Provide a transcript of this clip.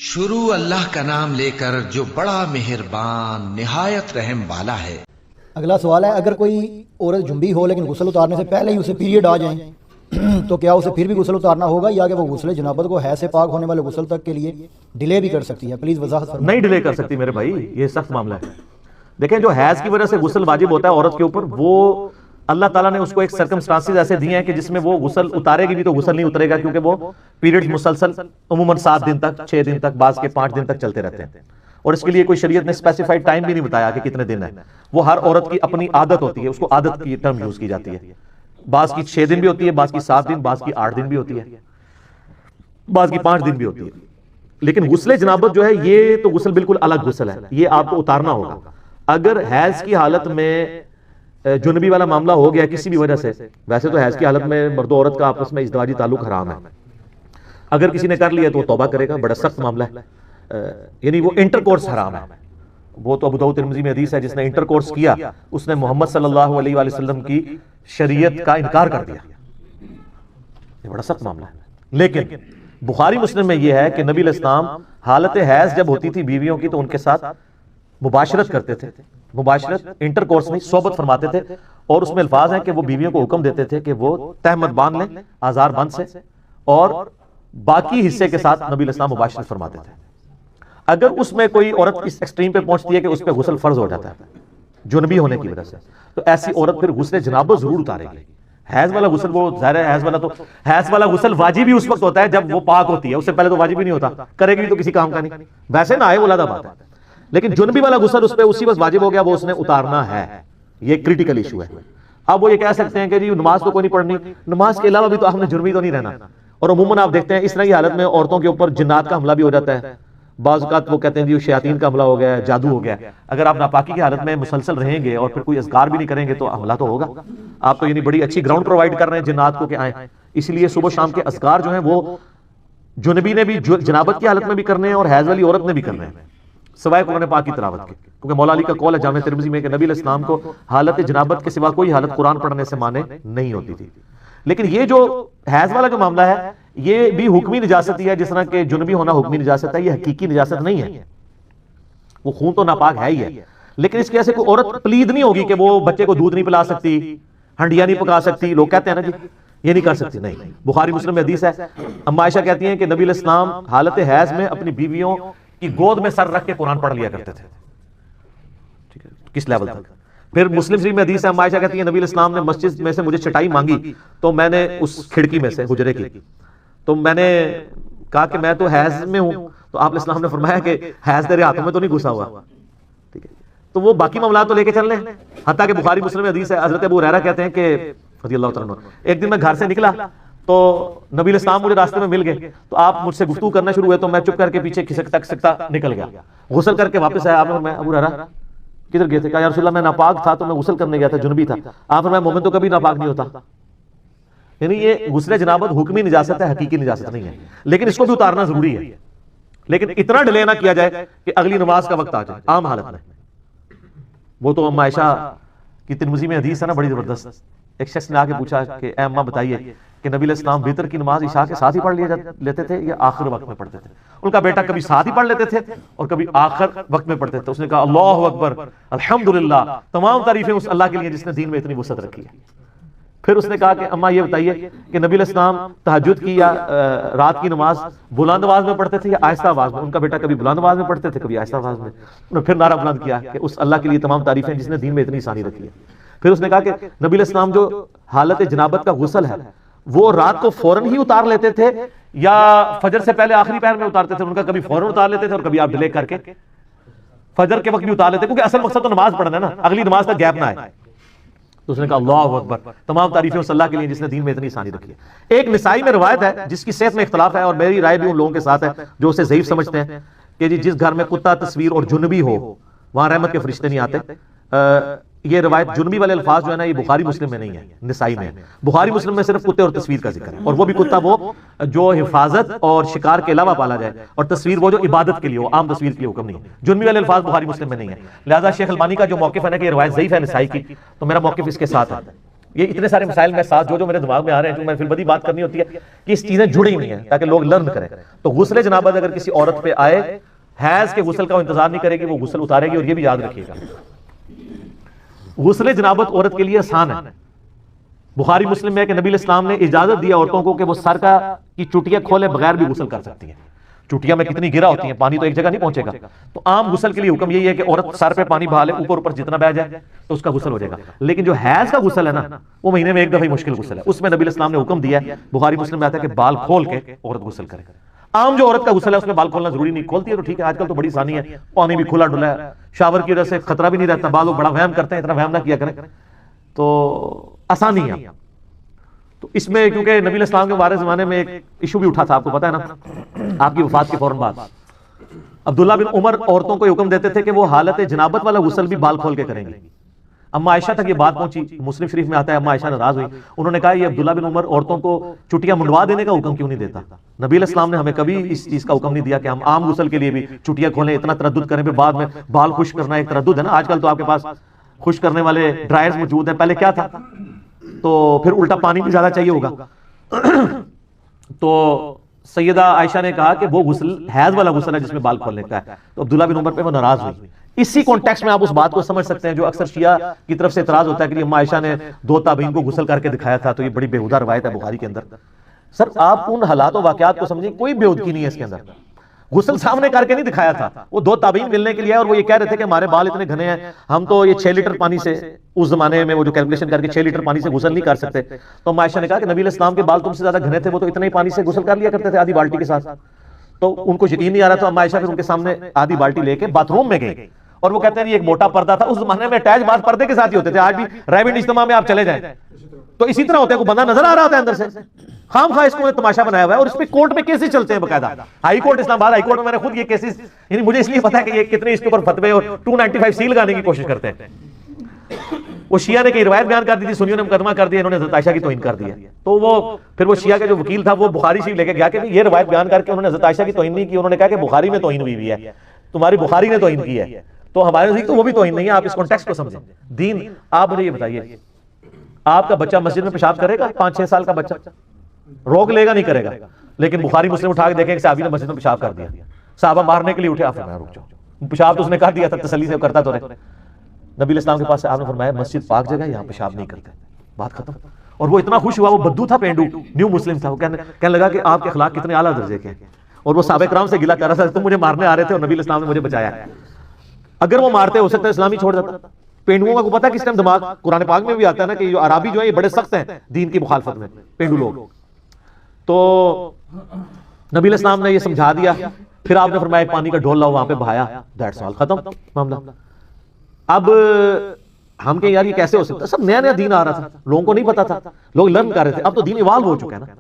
شروع اللہ کا نام لے کر جو بڑا مہربان نہایت رحم والا ہے۔ اگلا سوال ہے، اگر کوئی عورت جنبی ہو لیکن غسل اتارنے سے پہلے ہی اسے پیریڈ آ جائیں تو کیا اسے پھر بھی غسل اتارنا ہوگا، یا کہ وہ غسل جنابت کو حیض سے پاک ہونے والے غسل تک کے لیے ڈیلے بھی کر سکتی ہے؟ پلیز وضاحت فرمائیں۔ نہیں ڈیلے کر سکتی میرے بھائی، یہ سخت معاملہ ہے۔ دیکھیں جو حیض کی وجہ سے غسل واجب ہوتا ہے عورت کے اوپر، وہ اللہ تعالیٰ نے اس کو ایک سرکمسٹانسز ایسے دیے ہیں کہ جس میں وہ غسل اتارے گی بھی تو غسل نہیں اترے گا، کیونکہ وہ پیریڈز مسلسل عموماً 7 دن تک، 6 دن تک، بعض کے 5 دن تک چلتے رہتے ہیں، اور اس کے لیے کوئی شریعت نے اسپیسیفائڈ ٹائم بھی نہیں بتایا کہ کتنے دن ہے۔ وہ ہر عورت کی اپنی عادت ہوتی ہے، اس کو عادت کی ٹرم یوز کی جاتی ہے۔ بعض کی 6 دن بھی ہوتی ہے، بعض کی 7 دن، بعض کی 8 دن بھی ہوتی ہے، بعض کی 5 دن بھی ہوتی ہے۔ لیکن غسل جنابت جو ہے یہ تو غسل بالکل الگ غسل ہے، یہ آپ کو اتارنا ہوگا۔ اگر حیض کی حالت میں جنبی والا معاملہ ہو گیا کسی بھی وجہ سے، ویسے تو حیض کی حالت میں مرد و عورت کا آپس میں ازدواجی تعلق حرام ہے، اگر کسی نے کر لیا تو وہ توبہ کرے گا، بڑا سخت معاملہ ہے، یعنی وہ انٹر کورس حرام ہے۔ وہ تو ابو داؤد ترمذی میں حدیث ہے، جس نے انٹر کورس کیا اس نے محمد صلی اللہ علیہ وآلہ وسلم کی شریعت کا انکار کر دیا، یہ بڑا سخت معاملہ ہے۔ لیکن بخاری مسلم میں یہ ہے کہ نبی علیہ السلام حالت حیض جب ہوتی تھی بیویوں کی تو ان کے ساتھ مباشرت کرتے تھے، مباشرت انٹر کورس نہیں، صحبت فرماتے تھے، اور اس میں الفاظ ہیں کہ وہ بیویوں کو حکم دیتے تھے کہ وہ تہمت باندھ لیں آزار بند سے، اور باقی حصے کے ساتھ نبی علیہ السلام مباشرت فرماتے تھے۔ اگر اس میں کوئی عورت اس ایکسٹریم پہ پہنچتی ہے کہ اس پہ غسل فرض ہو جاتا ہے جنبی ہونے کی وجہ سے، تو ایسی عورت پھر غسل جنابت ضرور اتارے گی۔ حیض والا غسل وہ ظاہر ہے، حیض والا غسل واجب ہی اس وقت ہوتا ہے جب وہ پاک ہوتی ہے، اس سے پہلے تو واجب ہی نہیں ہوتا، کرے گی تو کسی کام کا نہیں، ویسے نہ آئے وہ علیحدہ بات ہے۔ لیکن جنبی والا غسل اس پہ اسی وقت واجب ہو گیا، وہ اس نے اتارنا ہے، یہ کریٹیکل ایشو ہے۔ اب وہ یہ کہہ سکتے ہیں کہ جی نماز تو کوئی نہیں پڑھنی، نماز کے علاوہ بھی تو ہم نے جنبی تو نہیں رہنا، اور عموماً آپ دیکھتے ہیں اس طرح کی حالت میں عورتوں کے اوپر جنات کا حملہ بھی ہو جاتا ہے، بعض اوقات وہ کہتے ہیں جی شیاطین کا حملہ ہو گیا ہے، جادو ہو گیا ہے۔ اگر آپ ناپاکی کی حالت میں مسلسل رہیں گے اور پھر کوئی اذکار بھی نہیں کریں گے تو حملہ تو ہوگا۔ آپ تو یعنی بڑی اچھی گراؤنڈ پرووائڈ کر رہے ہیں جنات کو کہ آئیں، اس لیے صبح شام کے اذکار جو ہیں وہ جنبی نے بھی جنابت کی حالت میں بھی کرنے ہیں اور حیض والی عورت نے بھی کرنے ہیں، سوائے قرآن پاک کی تلاوت کے، کیونکہ مولا علی کا قول ہے جامع ترمذی میں کہ نبی علیہ السلام کو حالت جنابت کے سوا کوئی حالت قرآن پڑھنے سے مانے نہیں ہوتی تھی۔ لیکن یہ جو حیض والا جو معاملہ ہے یہ بھی حکمی نجاست ہی ہے، جس طرح کہ جنبی ہونا حکمی نجاست ہے، یہ حقیقی نجاست نہیں ہے، وہ خون تو ناپاک ہے ہی ہے، لیکن اس کی وجہ سے کوئی عورت پلید نہیں ہوگی کہ وہ بچے کو دودھ نہیں پلا سکتی، ہنڈیاں نہیں پکا سکتی۔ لوگ کہتے ہیں نا جی یہ نہیں کر سکتی، نہیں، بخاری مسلم میں حدیث ہے، اما عائشہ کہتی ہیں کہ نبی علیہ السلام حالت حیض میں اپنی بیویوں کی گود میں سر رکھ کے قرآن پڑھ لیا کرتے تھے، ٹھیک ہے، کس لیول تک۔ پھر مسلم شریف میں حدیث ہے، اما عائشہ کہتی ہیں نبی علیہ السلام نے مسجد میں سے مجھے چٹائی مانگی تو میں نے اس کھڑکی میں سے حجرے کی، تو میں نے کہا کہ میں تو حیض میں ہوں، تو آپ علیہ السلام نے فرمایا کہ حیض تیرے ہاتھوں میں تو نہیں گھسا ہوا، ٹھیک ہے، تو وہ باقی معاملات تو لے کے چل لیں۔ حتیٰ کہ بخاری مسلم میں حدیث ہے، حضرت ابو ہریرہ کہتے ہیں کہ رضی اللہ تعالیٰ عنہ، ایک دن میں گھر سے نکلا تو نبی علیہ السلام مجھے راستے میں مل گئے، تو آپ مجھ سے گفتگو کرنا شروع ہوئے تو میں چپ کر کے پیچھے کھسکتا نکل گیا، غسل کر کے واپس آیا۔ آپ نے فرمایا ابو ہریرہ کدھر گئے تھے؟ کہا یا رسول اللہ میں ناپاک تھا تو میں غسل کرنے گیا تھا، جنبی تھا۔ آپ فرمایا مومن تو کبھی ناپاک نہیں ہوتا، یعنی یہ غسل جنابت حکمی نجاست ہے، حقیقی نجاست نہیں ہے، لیکن اس کو بھی اتارنا ضروری ہے، لیکن اتنا ڈیلے نہ کیا جائے کہ اگلی نماز کا وقت آ جائے عام حالت میں۔ وہ تو اما عائشہ کی ترمذی میں حدیث ہے نا بڑی زبردست، ایک شخص نے آ کے پوچھا کہ اے اماں بتائیے کہ نبی علیہ السلام وتر کی نماز عشاء کے ساتھ ہی پڑھ لیتے تھے یا آخر وقت میں پڑھتے تھے؟ ان کا بیٹا کبھی ساتھ ہی پڑھ لیتے تھے اور کبھی آخر وقت میں پڑھتے تھے۔ اس نے کہا اللہ اکبر، الحمدللہ، تمام تعریفیں اس اللہ کے لیے جس نے دین میں اتنی وسعت رکھی ہے۔ پھر اس نے کہا کہ اماں یہ بتائیے کہ نبی علیہ السلام تہجد کی یا رات کی نماز بلند آواز میں پڑھتے تھے یا آہستہ آواز میں؟ ان کا بیٹا کبھی بلند آواز میں پڑھتے تھے کبھی آہستہ آواز میں۔ انہوں نے پھر نعرہ بلند کیا کہ اس اللہ کے لیے تمام تعریفیں جس نے دین میں اتنی آسانی رکھی ہے۔ پھر اس نے کہا کہ نبی علیہ السلام جو حالت جنابت کا غسل ہے وہ رات کو فوراً ہی اتار لیتے تھے یا فجر سے پہلے آخری پہر میں اتارتے تھے؟ ان کا کبھی فوراً اتار لیتے تھے اور کبھی آپ ڈیلے کر کے فجر کے وقت بھی اتار لیتے، کیونکہ اصل مقصد تو نماز پڑھنا ہے نا، اگلی نماز تک گیپ نہ آئے۔ تو اس نے کہا اللہ اکبر، تمام تعریفیں اس اللہ کے لیے جس نے دین میں اتنی آسانی رکھی ہے۔ ایک نسائی میں روایت ہے جس کی صحت میں اختلاف ہے، اور میری رائے بھی ان لوگوں کے ساتھ ہے جو اسے ضعیف سمجھتے ہیں، کہ جی جس گھر میں کتا تصویر اور جنبی ہو وہاں رحمت کے فرشتے نہیں آتے۔ یہ روایت جنبی والے الفاظ جو ہے نا یہ بخاری مسلم میں نہیں ہے، نسائی میں ہے۔ بخاری مسلم میں صرف کتے اور تصویر کا ذکر ہے، اور وہ بھی کتا وہ جو حفاظت اور شکار کے علاوہ پالا جائے، اور تصویر وہ جو عبادت کے لیے ہو، عام تصویر کے لیے حکم نہیں ہے۔ جنبی والے الفاظ بخاری مسلم میں نہیں ہے، لہذا شیخ البانی کا جو موقف ہے نا کہ یہ روایت ضعیف ہے نسائی کی، تو میرا موقف اس کے ساتھ ہے۔ یہ اتنے سارے مسائل میں ساتھ جو میرے دماغ میں آ رہے ہیں جو میں فی البدی بات کرنی ہوتی ہے کہ اس چیزیں جڑی ہوئی ہیں تاکہ لوگ لرن کریں. تو غسل جنابت اگر کسی عورت پہ آئے, حیض کے غسل کا انتظار نہیں کرے گی, وہ غسل اتارے گی. اور یہ بھی یاد رکھیے گا غسل جنابت عورت کے لیے آسان ہے. بخاری مسلم میں ہے کہ نبی علیہ السلام نے اجازت دیا عورتوں کو کہ وہ سر کی چٹیاں کھولے بغیر بھی غسل کر سکتی ہیں. چٹیاں میں کتنی گرا ہوتی ہیں, پانی تو ایک جگہ نہیں پہنچے گا. تو عام غسل کے لیے حکم یہی ہے کہ عورت سر پہ پانی بہا لے, اوپر اوپر جتنا بہ جائے تو اس کا غسل ہو جائے گا. لیکن جو حیض کا غسل ہے نا, وہ مہینے میں ایک دفعہ ہی مشکل غسل ہے. اس میں نبی علیہ السلام نے حکم دیا ہے, بخاری مسلم میں آتا ہے کہ بال کھول کے عورت غسل کرے. عام جو عورت کا غسل ہے اس میں بال کھولنا ضروری نہیں, کھولتی ہے تو ٹھیک ہے, آج کل تو بڑی آسانی ہے, پانی بھی کھلا ڈلا ہے, شاور کی وجہ سے خطرہ بھی نہیں رہتا. بعض لوگ بڑا وہم کرتے ہیں, اتنا وہم نہ کیا کریں, تو آسانی ہے. تو اس میں کیونکہ نبی علیہ السلام کے وارث زمانے میں ایک ایشو بھی اٹھا تھا, آپ کو پتا ہے نا, آپ کی وفات کے فوراً بعد عبداللہ بن عمر عورتوں کو حکم دیتے تھے کہ وہ حالت جنابت والا غسل بھی بال کھول کے کریں گے. اما عائشہ تک یہ بات پہنچی, مسلم شریف میں آتا ہے, اما عائشہ ناراض ہوئی. انہوں نے کہا یہ عبداللہ بن عمر عورتوں کو چٹیاں منڈوا دینے کا حکم کیوں نہیں دیتا؟ نبی علیہ السلام نے ہمیں کبھی اس چیز کا حکم نہیں دیا کہ ہم عام غسل کے لیے بھی چٹیاں کھولیں, اتنا تردد کریں, پھر بعد میں بال خشک کرنا ایک تردد ہے نا. آج کل تو آپ کے پاس خشک کرنے والے ڈرائرز موجود ہیں, پہلے کیا تھا, تو پھر الٹا پانی بھی زیادہ چاہیے ہوگا. تو سیدہ عائشہ نے کہا کہ وہ غسل حیض والا غسل ہے جس میں بال کھولنے کا ہے. تو عبداللہ بن عمر پہ وہ ناراض ہوئی. اسی کانٹیکسٹ میں آپ اس بات کو سمجھ سکتے ہیں جو اکثر شیعہ کی طرف سے اعتراض ہوتا ہے کہ اما عائشہ نے 2 تابعین کو غسل کر کے دکھایا تھا, تو یہ بڑی بےہودہ روایت ہے بخاری کے اندر. سر آپ ان حالات و واقعات کو سمجھیں, کوئی بےہودگی نہیں ہے اس کے اندر. غسل سامنے کر کے نہیں دکھایا تھا, وہ 2 تابعین ملنے کے لیے, اور وہ یہ کہہ رہے تھے کہ ہمارے بال اتنے گھنے ہیں, ہم تو یہ 6 لیٹر پانی سے, اس زمانے میں وہ جو کیلکولیشن کر کے 6 لیٹر پانی سے غسل نہیں کر سکتے. تو اما عائشہ نے کہا کہ نبی علیہ السلام کے بال تم سے زیادہ گھنے تھے, وہ تو اتنے ہی پانی سے غسل کر لیا کرتے تھے آدھی بالٹی کے ساتھ. تو ان کو یقین نہیں آ رہا, تو اما عائشہ پھر ان کے سامنے آدھی بالٹی لے کے باتھ روم میں گئی, اور وہ کہتے ہیں یہ ایک موٹا پردہ تھا, اس زمانے میں اٹیچ باتھ پردے کے ساتھ ہی ہوتے تھے. آج بھی ریونڈ اجتماع میں آپ چلے جائیں تو اسی طرح ہوتے ہیں, کوئی بندہ نظر آ رہا ہوتا ہے اندر سے, خام خواہ اس کو تماشا بنایا ہوا ہے. اور اس پہ کورٹ میں کیسز چلتے ہیں باقاعدہ, ہائی کورٹ اسلام آباد ہائی کورٹ میں میں نے خود یہ کیسز, یعنی مجھے اس لیے پتا ہے کہ یہ کتنے اس کے اوپر فتوے اور 295 سی لگانے کی کوشش کرتے ہیں. وہ شیعہ نے کئی روایت بیان کر دی تھی, سنیوں نے مقدمہ کر دیا, انہوں نے حضرت عائشہ کی توہین کر دی ہے. تو وہ پھر وہ شیعہ کا جو وکیل تھا وہ بخاری شریف لے کے گیا کہ یہ روایت بیان کر کے انہوں نے حضرت عائشہ کی توہین نہیں کی. انہوں نے کہا کہ بخاری میں توہین ہوئی ہے, تمہاری بخاری نے توہین کی ہے, تو ہمارے نزدیک تو وہ بھی توہین نہیں ہے. آپ اس کانٹیکسٹ کو سمجھیں. دین, آپ مجھے یہ بتائیے, آپ کا بچہ مسجد میں پیشاب کرے گا, 5-6 سال کا بچہ روک لے گا, نہیں کرے گا. لیکن بخاری مسلم اٹھا کے دیکھیں کہ صحابی نے مسجد میں پیشاب کر دیا, صحابہ مارنے کے لیے اٹھے, آپ فرمایا رک جاؤ, پیشاب تو اس نے کر دیا تھا, تسلی سے کرتا تو رہے. نبی علیہ السلام کے پاس سے آپ نے فرمایا مسجد پاک جگہ, یہاں پیشاب نہیں کرتے, بات ختم. اور وہ اتنا خوش ہوا, وہ بدو تھا, پینڈو نیو مسلم تھا, وہ کہنے لگا کہ آپ کے اخلاق کتنے اعلیٰ درجے کے ہیں. اور وہ صحابہ کرام سے گلا کر رہا تھا, تم مجھے مارنے آ رہے تھے اور نبی علیہ السلام نے مجھے بچایا. اگر وہ مارتے ہو سکتا ہے اسلامی چھوڑ جاتا. پینڈوؤں کا پتہ کس ٹائم دماغ, قرآن پاک میں بھی آتا ہے نا کہ جو عربی جو ہیں یہ بڑے سخت ہیں دین کی مخالفت میں, پینڈو لوگ. تو نبی علیہ السلام نے یہ سمجھا دیا, پھر آپ نے فرمایا پانی کا ڈھول لاؤ, وہاں پہ بہایا, دیٹس آل, ختم معاملہ. اب ہم کہ یار یہ کیسے ہو سکتا ہے, سب نیا نیا دین آ رہا تھا, لوگوں کو نہیں پتا تھا, لوگ لرن کر رہے تھے. اب تو دین ایوالو ہو چکا ہے نا.